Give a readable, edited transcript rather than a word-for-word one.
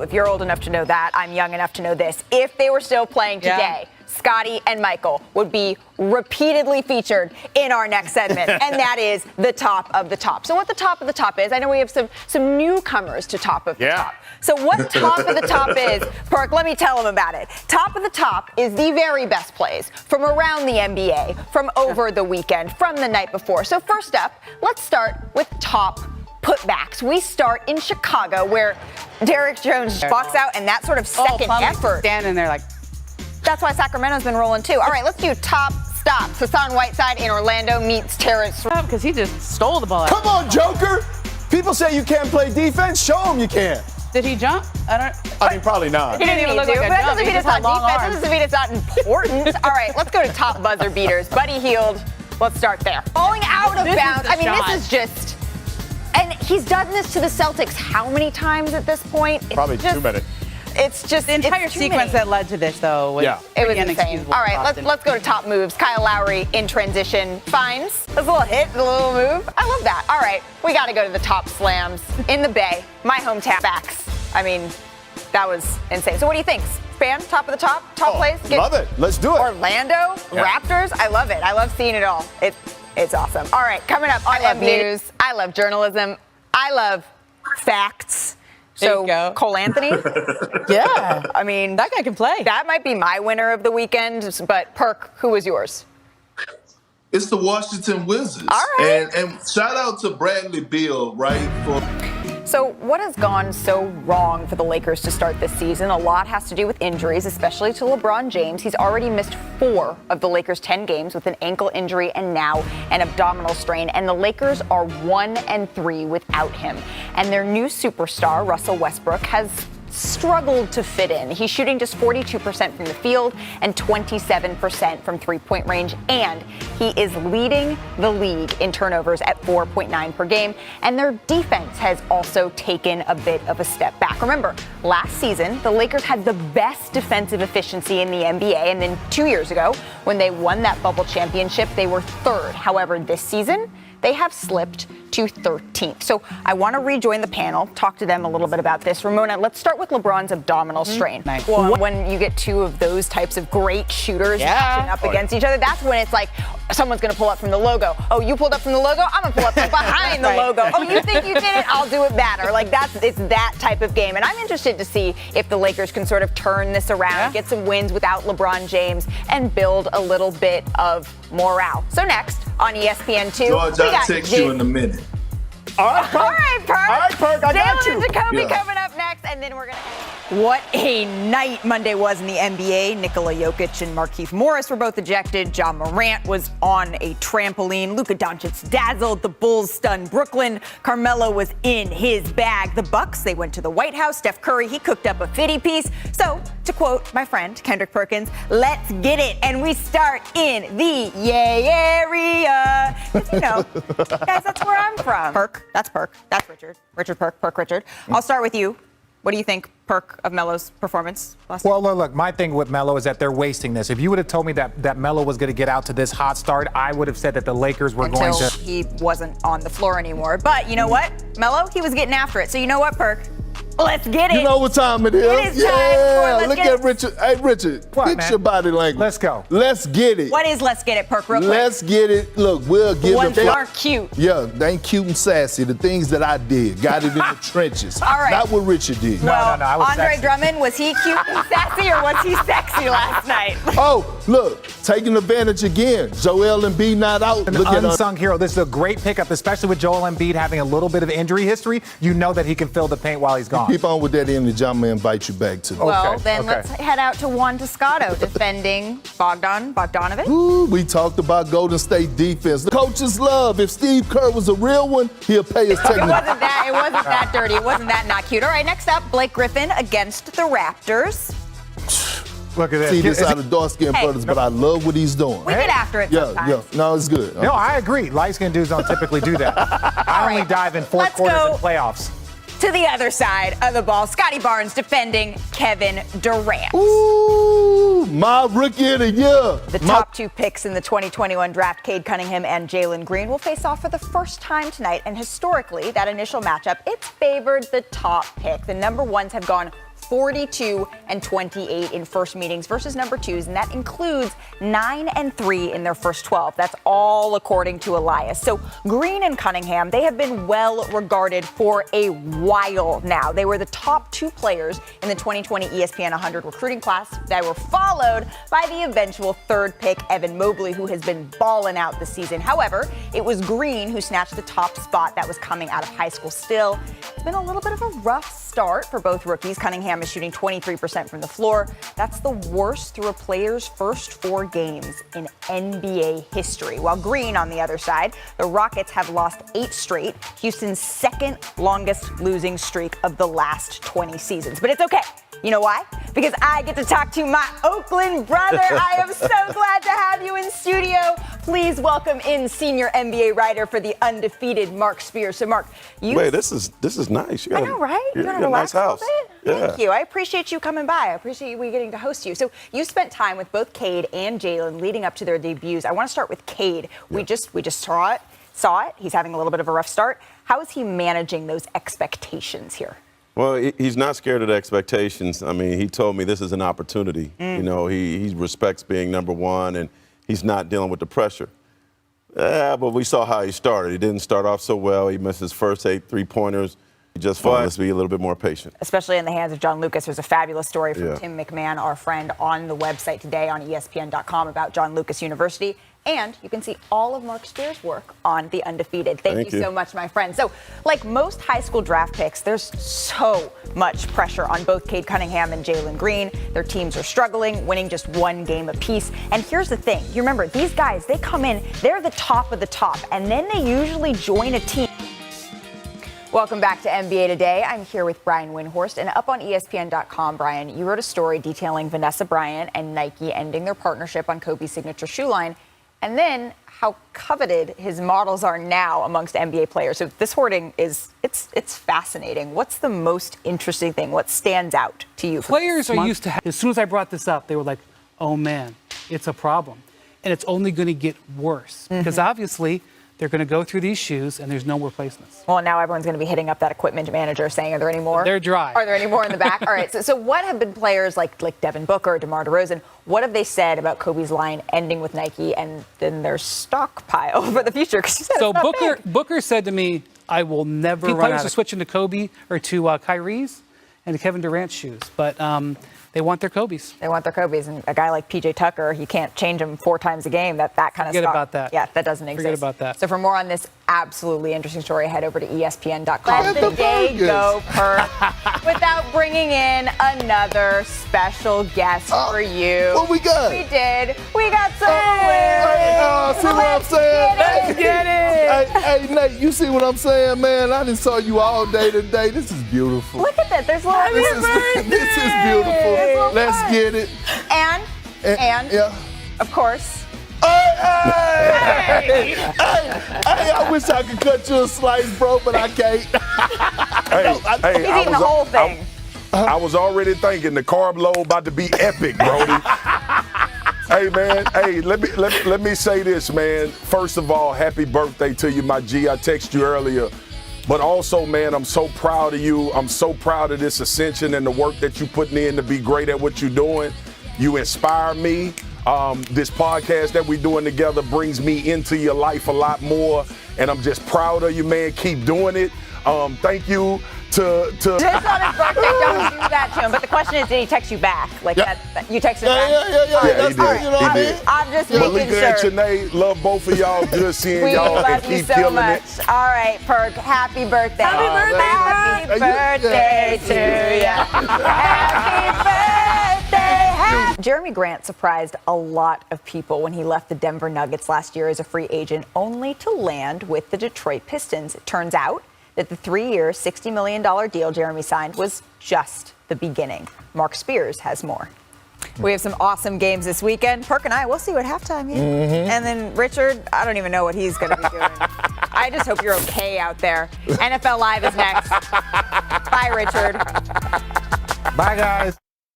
If you're old enough to know that, I'm young enough to know this. If they were still playing today, Scotty and Michael would be repeatedly featured in our next segment, and that is the top of the top. So what the top of the top is, I know we have some newcomers to top of the top. So what top of the top is, Perk, let me tell them about it. Top of the top is the very best plays from around the NBA, from over the weekend, from the night before. So first up, let's start with top putbacks. We start in Chicago, where Derrick Jones walks out, and that sort of second effort. Standing there like. That's why Sacramento's been rolling too. All right, let's do top stops. Hassan Whiteside in Orlando meets Terrence. Because he just stole the ball. Come on, Joker. People say you can't play defense. Show them you can. Did he jump? I mean, probably not. He didn't even look like a jump. That doesn't mean it's not defense. That doesn't mean it's not important. All right, let's go to top buzzer beaters. Buddy Hield. Let's start there. Falling out of bounds. I mean, this is just. And he's done this to the Celtics how many times at this point? It's probably just, too many. It's just the entire sequence that led to this, though. Was it was insane. All right, let's go to top moves. Kyle Lowry in transition finds a little hit, a little move. I love that. All right, we got to go to the top slams in the Bay, my hometown. Facts. I mean, that was insane. So what do you think? Span, top of the top plays. Love it. Let's do it. Orlando Raptors. I love it. I love seeing it all. It's awesome. All right, coming up on I love news. I love journalism. I love facts. So, Cole Anthony? Yeah. I mean, that guy can play. That might be my winner of the weekend, but Perk, who was yours? It's the Washington Wizards. All right. And shout out to Bradley Beal, right? So what has gone so wrong for the Lakers to start this season? A lot has to do with injuries, especially to LeBron James. He's already missed 4 of the Lakers' 10 games with an ankle injury and now an abdominal strain. And the Lakers are 1-3 without him. And their new superstar, Russell Westbrook, has struggled to fit in. He's shooting just 42% from the field and 27% from three-point range, and he is leading the league in turnovers at 4.9 per game, and their defense has also taken a bit of a step back. Remember, last season, the Lakers had the best defensive efficiency in the NBA, and then 2 years ago, when they won that bubble championship, they were 3rd. However, this season, they have slipped to 13th. So I want to rejoin the panel, talk to them a little bit about this. Ramona, let's start with LeBron's abdominal strain. Nice. Well, when you get 2 of those types of great shooters matching up against each other, that's when it's like someone's going to pull up from the logo. Oh, you pulled up from the logo? I'm going to pull up from behind the logo. Oh, you think you did it? I'll do it better. Like, it's that type of game. And I'm interested to see if the Lakers can sort of turn this around, get some wins without LeBron James, and build a little bit of morale. So next on ESPN2, George, I'll text you in a minute. All right, Perk. All right, Perk. All right, Perk, I got you. Jalen and Jacoby coming up next, and then we're going to... What a night Monday was in the NBA. Nikola Jokic and Markieff Morris were both ejected. Ja Morant was on a trampoline. Luka Doncic dazzled. The Bulls stunned Brooklyn. Carmelo was in his bag. The Bucks, they went to the White House. Steph Curry, he cooked up a 50 piece. So, to quote my friend Kendrick Perkins, let's get it. And we start in the Yay area. You know, guys, that's where I'm from. Perk, that's Perk. That's Richard. Richard Perk, Perk Richard. I'll start with you. What do you think, Perk, of Melo's performance last night? Well, look, my thing with Melo is that they're wasting this. If you would have told me that Melo was going to get out to this hot start, I would have said that the Lakers were going to... he wasn't on the floor anymore. But you know what? Melo, he was getting after it. So you know what, Perk? Let's get it. You know what time it is? It is time. Look at Richard. Hey, Richard, fix your body language. Let's go. Let's get it. What is let's get it, Perk, real quick? Let's get it. Look, we'll give ones that are cute. Yeah, they ain't cute and sassy. The things that I did. Got it in the trenches. All right. Not what Richard did. No, I was Andre sexy. Drummond, was he cute and sassy or was he sexy last night? Oh, look, taking advantage again. Joel Embiid not out. An unsung hero. This is a great pickup, especially with Joel Embiid having a little bit of injury history. You know that he can fill the paint while he's gone. Keep on with that image. I'm going to invite you back to. Well, then let's head out to Juan Toscano defending Bogdanovic. Ooh, we talked about Golden State defense. The coaches love. If Steve Kerr was a real one, he'll pay his technical. It wasn't that dirty. It wasn't that not cute. All right, next up, Blake Griffin against the Raptors. Look at this. See this out of dark-skinned brothers, but I love what he's doing. We get after it sometimes. Yeah. No, it's good. No, I agree. Light-skinned dudes don't typically do that. I only dive in fourth quarters in playoffs. To the other side of the ball, Scotty Barnes defending Kevin Durant. Ooh, my rookie of the year. The top 2 picks in the 2021 draft, Cade Cunningham and Jalen Green, will face off for the first time tonight. And historically, that initial matchup, it's favored the top pick. The number ones have gone 42 and 28 in first meetings versus number twos, and that includes 9 and 3 in their first 12. That's all according to Elias. So Green and Cunningham, they have been well regarded for a while now. They were the top 2 players in the 2020 ESPN 100 recruiting class. They were followed by the eventual 3rd pick, Evan Mobley, who has been balling out this season. However, it was Green who snatched the top spot that was coming out of high school. Still, it's been a little bit of a rough start for both rookies. Cunningham is shooting 23% from the floor. That's the worst through a player's first 4 games in NBA history. While Green, on the other side, the Rockets have lost 8 straight, Houston's 2nd longest losing streak of the last 20 seasons. But it's okay. You know why? Because I get to talk to my Oakland brother. I am so glad to have you in studio. Please welcome in senior NBA writer for the Undefeated, Mark Spears. So, Mark, Wait, this is nice. I know, right? You got got to a relax nice a house. little bit. Yeah. Thank you. I appreciate you coming by. I appreciate we getting to host you. So you spent time with both Cade and Jalen leading up to their debuts. I want to start with Cade. We just saw it. He's having a little bit of a rough start. How is he managing those expectations here? Well, he's not scared of the expectations. I mean, he told me this is an opportunity. You know, he respects being number one, and he's not dealing with the pressure. Yeah, but we saw how he started. He didn't start off so well. He missed his first 8 3-pointers. Just fine. Let's be a little bit more patient. Especially in the hands of John Lucas. There's a fabulous story from Tim McMahon, our friend, on the website today on ESPN.com about John Lucas University. And you can see all of Mark Spears' work on The Undefeated. Thank you so much, my friend. So, like most high school draft picks, there's so much pressure on both Cade Cunningham and Jalen Green. Their teams are struggling, winning just 1 game apiece. And here's the thing. You remember, these guys, they come in, they're the top of the top, and then they usually join a team. Welcome back to NBA Today. I'm here with Brian Windhorst, and up on ESPN.com, Brian, you wrote a story detailing Vanessa Bryant and Nike ending their partnership on Kobe's signature shoe line, and then how coveted his models are now amongst NBA players. So this hoarding it's fascinating. What's the most interesting thing? What stands out to you? Players are used to, as soon as I brought this up, they were like, oh man, it's a problem. And it's only going to get worse because obviously they're going to go through these shoes and there's no replacements. Well, now everyone's going to be hitting up that equipment manager saying, are there any more? They're dry. Are there any more in the back? All right. So what have been players like Devin Booker, DeMar DeRozan, what have they said about Kobe's line ending with Nike and then their stockpile for the future? So Booker said to me, I will never run players are switching to Kobe or to Kyrie's and to Kevin Durant's shoes. But they want their Kobe's. They want their Kobe's. And a guy like PJ Tucker, you can't change him 4 times a game. That kind of Forget stock. about that. Yeah, that doesn't exist. Forget about that. So for more on this absolutely interesting story, head over to ESPN.com. Let the day go, Perk, without bringing in another special guest for you. What we got? We did. We got some See what I'm saying? Let's get it. Hey, Nate, you see what I'm saying, man? I didn't saw you all day today. This is beautiful. Look at that. There's little This is beautiful. Let's get it. And yeah. of course, Hey, I wish I could cut you a slice, bro, but I can't. he's eating the whole thing. I was already thinking the carb load about to be epic, Brody. Hey, man. Hey, let me say this, man. First of all, happy birthday to you, my G. I texted you earlier. But also, man, I'm so proud of you. I'm so proud of this ascension and the work that you're putting in to be great at what you're doing. You inspire me. This podcast that we're doing together brings me into your life a lot more. And I'm just proud of you, man. Keep doing it. Thank you to Just on his birthday, don't do that to him. But the question is, did he text you back? Like that you texted him back? Yeah, he did. You know what I mean? I'm just making Malika sure. and Janae, love both of y'all. Good seeing We y'all and love you keep so killing much. it. All right, Perk, happy birthday. Happy birthday, Happy birthday to you. Happy birthday. Jeremy Grant surprised a lot of people when he left the Denver Nuggets last year as a free agent, only to land with the Detroit Pistons. It turns out that the 3-year, $60 million deal Jeremy signed was just the beginning. Mark Spears has more. We have some awesome games this weekend. Perk and I, we'll see you at halftime. Yeah. And then Richard, I don't even know what he's going to be doing. I just hope you're okay out there. NFL Live is next. Bye, Richard. Bye, guys.